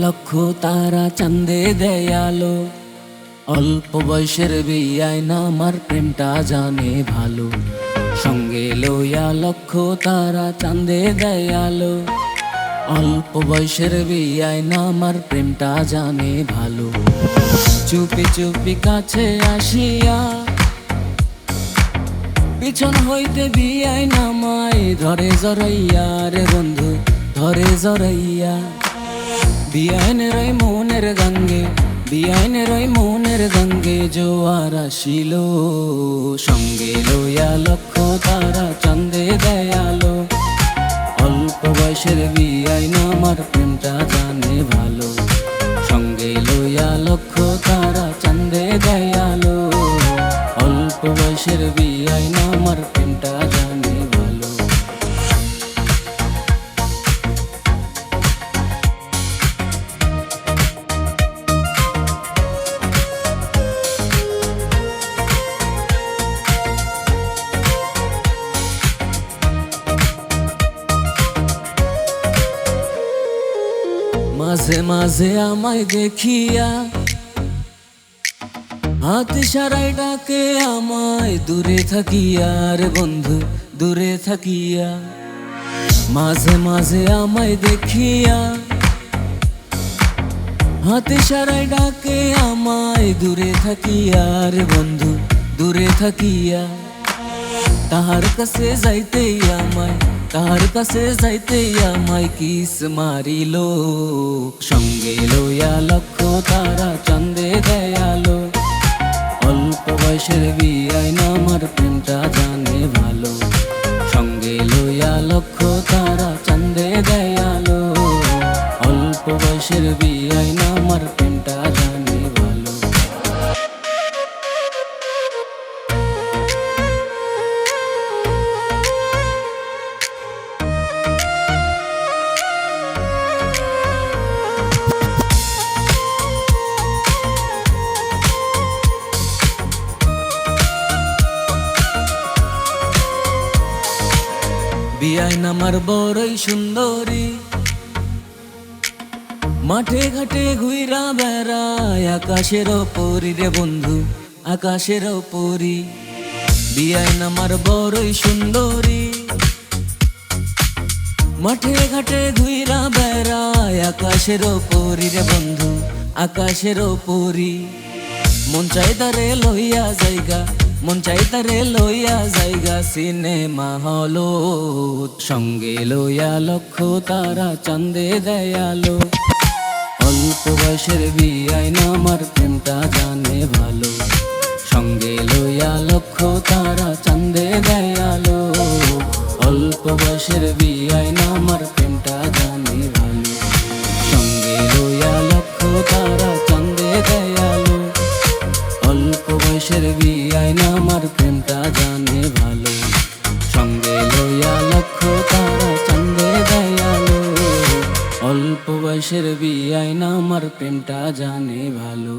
লক্ষ তারা চাঁদে দেয় আলো। অল্প বয়সের বিয়ায় না আমার প্রেমটা জানে ভালো। সঙ্গে লইয়া লক্ষ তারা চাঁদে দেয় আলো। অল্প বয়সের বিয়ায় না আমার প্রেমটা জানে ভালো। চুপি চুপি কাছে আসিয়া পিছন হইতে বিয়ায় নামায় ধরে জড়াইয়া রে বন্ধু ধরে জড়াইয়া। বিয়াইনের ওই মনের গঙ্গে বিয়াইনের ওই মনের গঙ্গে জোয়ার আসিল। সঙ্গে লইয়া লক্ষ তারা চাঁদে দেয় আলো। অল্প বয়সের বিয়াই না আমার প্রেমটা জানে ভালো। সঙ্গে লইয়া লক্ষ তারা চাঁদে দেয় আলো। অল্প বয়সের বিয়াই না আমার প্রেমটা জানে ভালো। মাঝে মাঝে আমায় দেখিয়া হাত ইশারায় ডাকে আমায় দূরে থাকিয়া রে বন্ধু দূরে থাকিয়া। মাঝে মাঝে আমায় দেখিয়া হাত ইশারায় ডাকে আমায় দূরে থাকিয়া রে বন্ধু দূরে থাকিয়া। তাহার কাছে যাইতেই আমায় তাহার কাছে যাইতেই আমায় কিস মারিল। সঙ্গে লইয়া লক্ষ তারা চাঁদে দেয় আলো। অল্প বয়সের বিয়াই না আমার প্রেমটা জানে ভালো। সঙ্গে লইয়া লক্ষ তারা চাঁদে দেয় আলো। অল্প বয়সের বিয়াই না আমার প্রেমটা জানে ভালো। বিয়াইন আমার বড়ই সুন্দরী, মাঠে ঘাটে ঘুইরা বেড়ায় আকাশের ওপরি রে বন্ধু আকাশের ওপরি। বিয়াইন আমার বড়ই সুন্দরী, মাঠে ঘাটে ঘুইরা বেড়ায় আকাশের ওপরি রে বন্ধু আকাশের ওপরি। মন চাই তারে লইয়া জায়গা মন চাই তারে লইয়া জায়গা সিনেমা হলো। সঙ্গে লইয়া লক্ষ তারা চাঁদে দেয় আলো। অল্প বয়সের বিয়াই না আমার প্রেমটা জানে ভালো। সঙ্গে লইয়া লক্ষ তারা চাঁদে দেয় আলো। অল্প বয়সের বিয়াই না আমার প্রেমটা জানে ভালো। সঙ্গে লইয়া লক্ষ তারা চাঁদে দেয় আলো। অল্প বয়সের বিয়াই না আমার প্রেমটা জানে ভালো। সঙ্গে লইয়া লক্ষ তারা চাঁদে দেয় আলো। অল্প বয়সের বিয়াই না আমার প্রেমটা জানে ভালো।